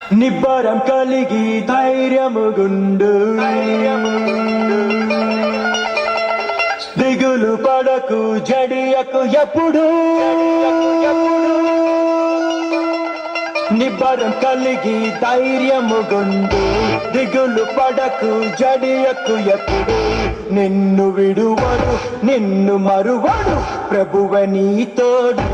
నిబ్బరం కలిగి ధైర్యముగుండు దిగులు పడకు జడియకు ఎప్పుడు నిబ్బరం కలిగి ధైర్యముగుండు దిగులు పడకు జడియకు ఎప్పుడు నిన్ను విడువడు నిన్ను మరువడు ప్రభువ నీ తోడు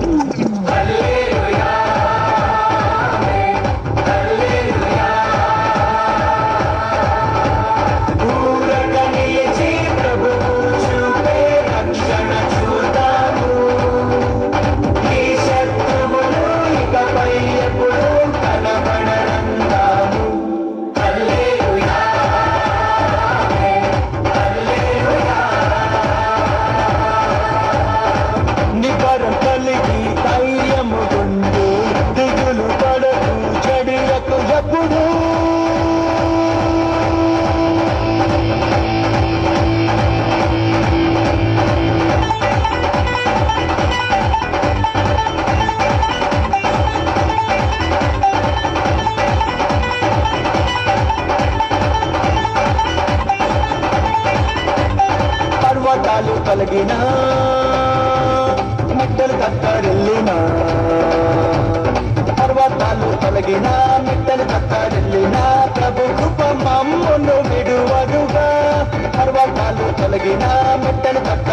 పర్వతాలు కలిగినా మిట్టలు కక్కరెళ్ళినా పర్వతాలు కలిగినా మిట్టలు కక్కరెళ్ళినా ప్రభు కృప మమ్మును విడువదుగా పర్వతాలు కలిగినా మిట్టలు కక్క